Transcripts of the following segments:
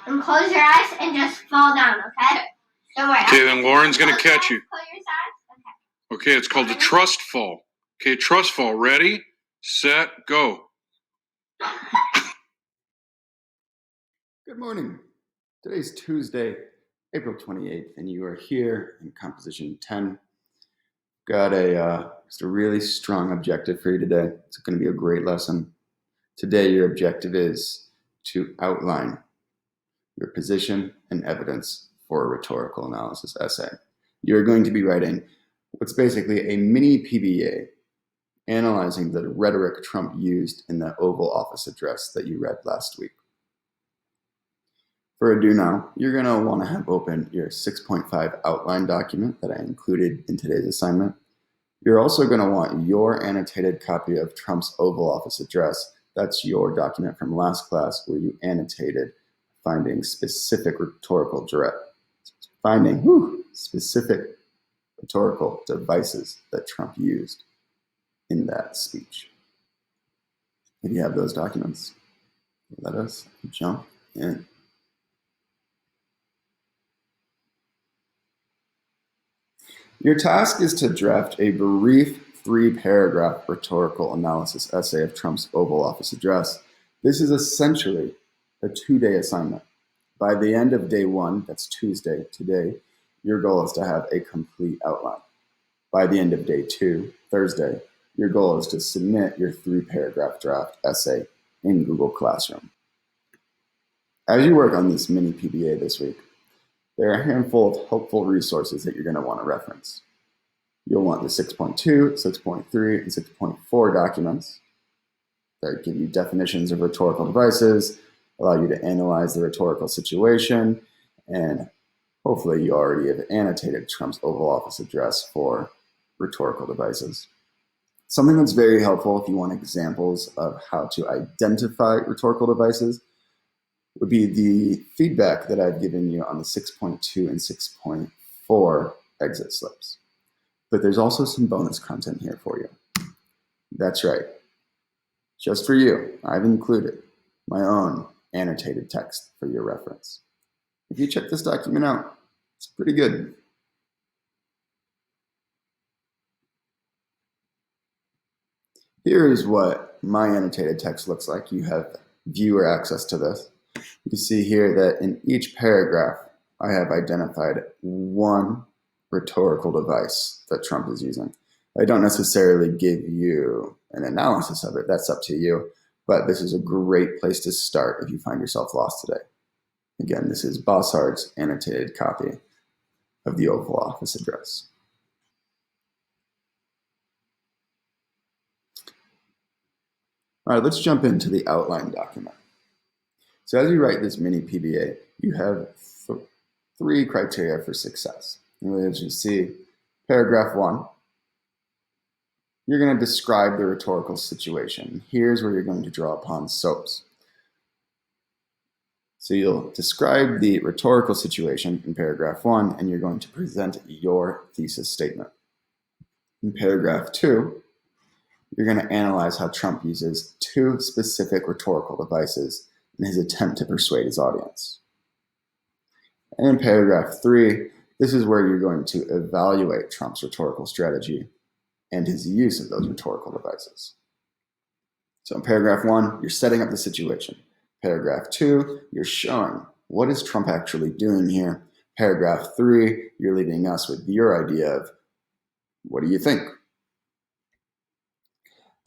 And close your eyes and just fall down, okay? Don't worry. Okay, then Lauren's going to catch you. Close your eyes. Okay. Okay, it's called the trust fall. Okay, trust fall. Ready, set, go. Good morning. Today's Tuesday, April 28th, and you are here in composition 10. Got just a really strong objective for you today. It's going to be a great lesson. Today, your objective is to outline your position and evidence for a rhetorical analysis essay. You're going to be writing what's basically a mini PBA, analyzing the rhetoric Trump used in the Oval Office address that you read last week. For a do now, you're going to want to have open your 6.5 outline document that I included in today's assignment. You're also going to want your annotated copy of Trump's Oval Office address. That's your document from last class where you annotated finding specific rhetorical devices that Trump used in that speech. If you have those documents, let us jump in. Your task is to draft a brief 3-paragraph rhetorical analysis essay of Trump's Oval Office address. This is essentially a 2-day assignment. By the end of day 1, that's Tuesday, today, your goal is to have a complete outline. By the end of day 2, Thursday, your goal is to submit your 3-paragraph draft essay in Google Classroom. As you work on this mini PBA this week, there are a handful of helpful resources that you're going to want to reference. You'll want the 6.2, 6.3, and 6.4 documents that give you definitions of rhetorical devices, allow you to analyze the rhetorical situation, and hopefully you already have annotated Trump's Oval Office address for rhetorical devices. Something that's very helpful if you want examples of how to identify rhetorical devices would be the feedback that I've given you on the 6.2 and 6.4 exit slips. But there's also some bonus content here for you. That's right. Just for you, I've included my own annotated text for your reference. If you check this document out, it's pretty good. Here is what my annotated text looks like. You have viewer access to this. You see here that in each paragraph, I have identified one rhetorical device that Trump is using. I don't necessarily give you an analysis of it. That's up to you. But this is a great place to start if you find yourself lost today. Again, this is Bossard's annotated copy of the Oval Office address. All right, let's jump into the outline document. So as you write this mini PBA, you have 3 criteria for success. And as you see, paragraph 1, you're going to describe the rhetorical situation. Here's where you're going to draw upon SOAPs. So you'll describe the rhetorical situation in paragraph 1, and you're going to present your thesis statement. In paragraph 2, you're going to analyze how Trump uses 2 specific rhetorical devices in his attempt to persuade his audience. And in paragraph 3, this is where you're going to evaluate Trump's rhetorical strategy and his use of those rhetorical devices. So in paragraph 1, you're setting up the situation. Paragraph 2, you're showing what is Trump actually doing here. Paragraph 3, you're leaving us with your idea of what do you think?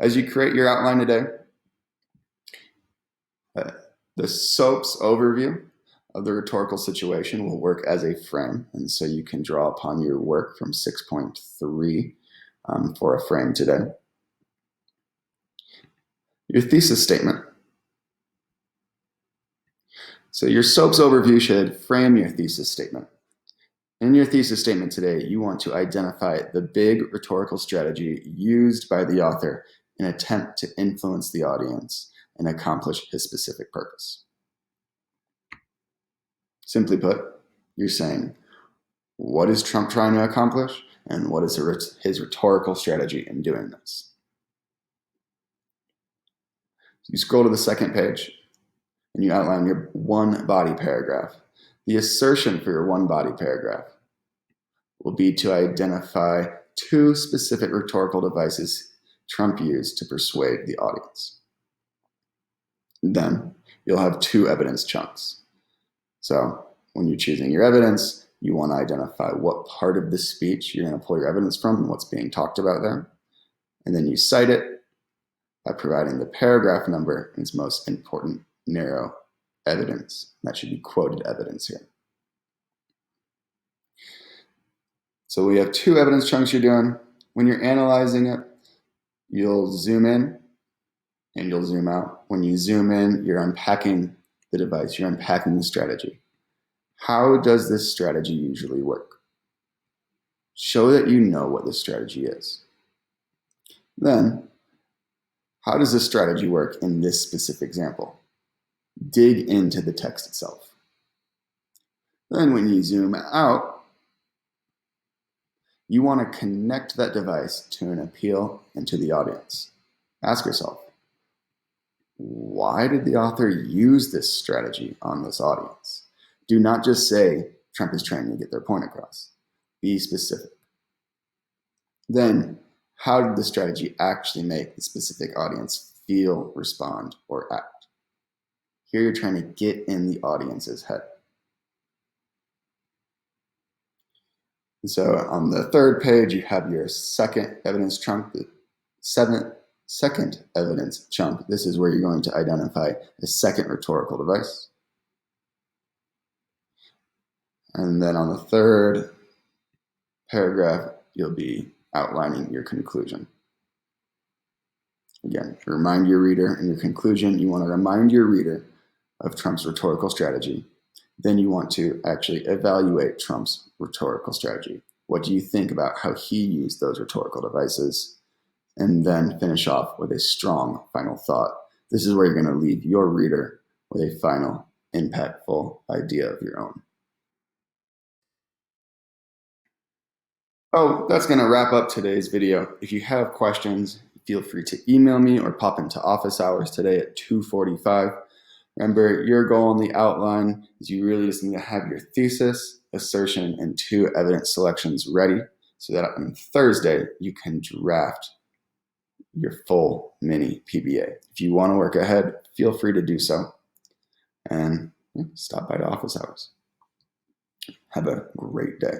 As you create your outline today, the SOAPs overview of the rhetorical situation will work as a frame, and so you can draw upon your work from 6.3 for a frame today. Your thesis statement. So your SOAPs overview should frame your thesis statement. In your thesis statement today, you want to identify the big rhetorical strategy used by the author in an attempt to influence the audience and accomplish his specific purpose. Simply put, you're saying, what is Trump trying to accomplish, and what is his rhetorical strategy in doing this? You scroll to the second page. and you outline your one body paragraph. The assertion for your one body paragraph will be to identify two specific rhetorical devices Trump used to persuade the audience. Then you'll have two evidence chunks. So when you're choosing your evidence, you want to identify what part of the speech you're going to pull your evidence from and what's being talked about there. And then you cite it by providing the paragraph number and its most important narrow evidence. That should be quoted evidence here. So we have two evidence chunks you're doing. When you're analyzing it, you'll zoom in and you'll zoom out. When you zoom in, you're unpacking the device, you're unpacking the strategy. How does this strategy usually work? Show that you know what this strategy is. Then, how does this strategy work in this specific example? Dig into the text itself. Then when you zoom out, you want to connect that device to an appeal and to the audience. Ask yourself, why did the author use this strategy on this audience? Do not just say Trump is trying to get their point across. Be specific. Then, how did the strategy actually make the specific audience feel, respond, or act? Here you're trying to get in the audience's head. And so on the third page, you have your second evidence chunk, the second evidence chunk. This is where you're going to identify a second rhetorical device. And then on the third paragraph, you'll be outlining your conclusion. Again, remind your reader in your conclusion, you want to remind your reader of Trump's rhetorical strategy. Then you want to actually evaluate Trump's rhetorical strategy. What do you think about how he used those rhetorical devices? And then finish off with a strong final thought. This is where you're going to leave your reader with a final, impactful idea of your own. Oh, that's going to wrap up today's video. If you have questions, feel free to email me or pop into office hours today at 2:45. Remember, your goal in the outline is you really just need to have your thesis, assertion, and two evidence selections ready so that on Thursday you can draft your full mini PBA. If you want to work ahead, feel free to do so. And stop by to office hours. Have a great day.